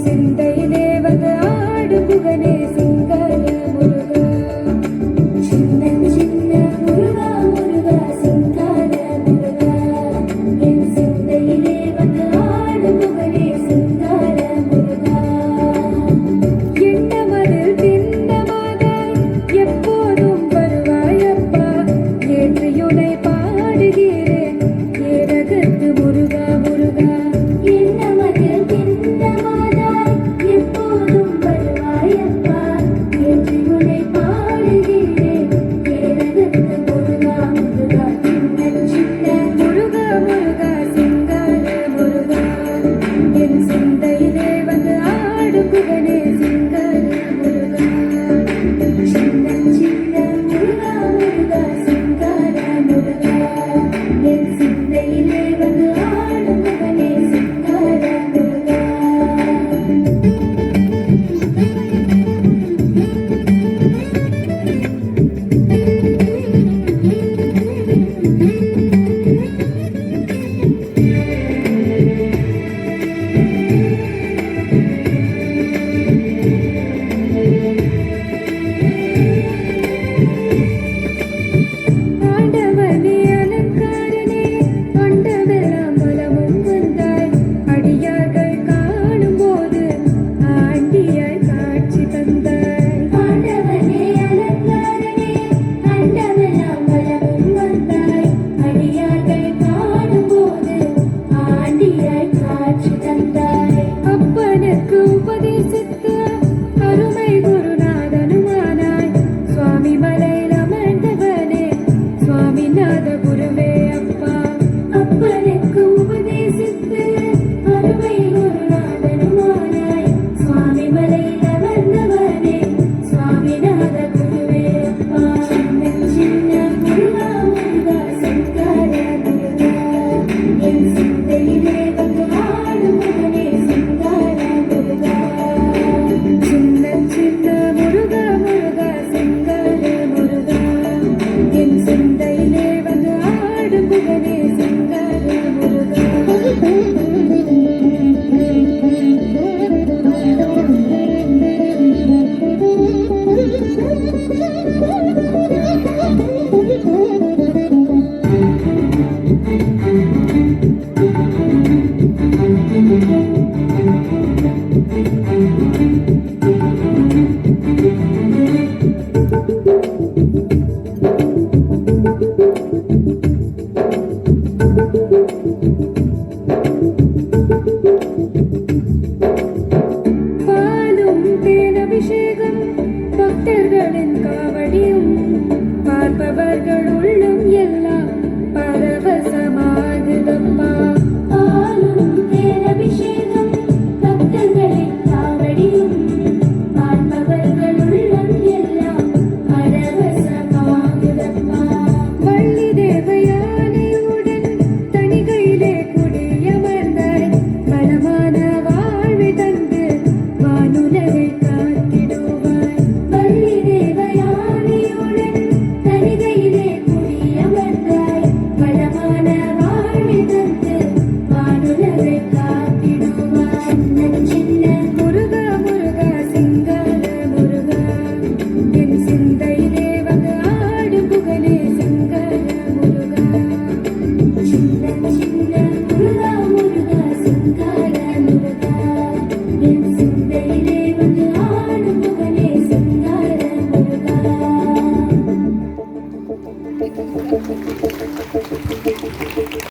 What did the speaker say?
சிந்தையிலே வந்து ஆடு புகனே சிங்கார முருகா சின்ன சின்ன முருகா முருகா சிங்கார முருகா என் சிந்தையிலே வந்து ஆடு புகனே சிங்கார முருகா எண்ணமதில் திண்ணமாக எப்போதும் வருவாயப்பா ஏற்றியுனை பாடுகிறேன் ஏரகத்து முருகா முருகா எண்ணமதில் திண்ணமாக எப்போதும் வருவாயப்பா ஏற்றியுனை பாடுகிறேன் ஏரகத்து முருகா முருகா சின்ன சின்ன முருகா முருகா சிங்கார முருகா என் சிந்தையிலே வந்து ஆடு புகனே சிங்கார முருகா சின்ன சின்ன முருகா முருகா சிங்கார முருகா என் சிந்தையிலே வந்து ஆடு புகனே சிங்கார முருகா ஆண்டவனே அலங்காரனே ஆண்டவெல்லாம் பலமும் வந்தாய் அடியார்கள் காணும்போது ஆண்டியாய் காட்சி தந்தாய் ஆண்டவனே அலங்காரனே ஆண்டவெல்லாம் பலமும் வந்தாய் அடியார்கள் காணும்போது ஆண்டியாய் காட்சி தந்தாய் அப்பனுக்கு உபதேசித்த அருமை குருநாதனுமானாய் சுவாமி மலையில் அமர்ந்தவனே சுவாமிநாத குருவே அப்பா அப்பனுக்கு உபதேசித்து அருமை குருநாதனுமானாய் சுவாமி மலையில் அமர்ந்தவனே சுவாமிநாத குருவே அப்பா சின்ன சின்ன முருகா முருகா சங்கார முருகா என் சிந்தையிலே வந்து ஆடு முருகனே சிங்கார முருகா சின்ன சின்ன முருகா முருகா சிங்கார முருகா என் சிந்தையிலே வந்து ஆடு புகனே சிங்கார முருகா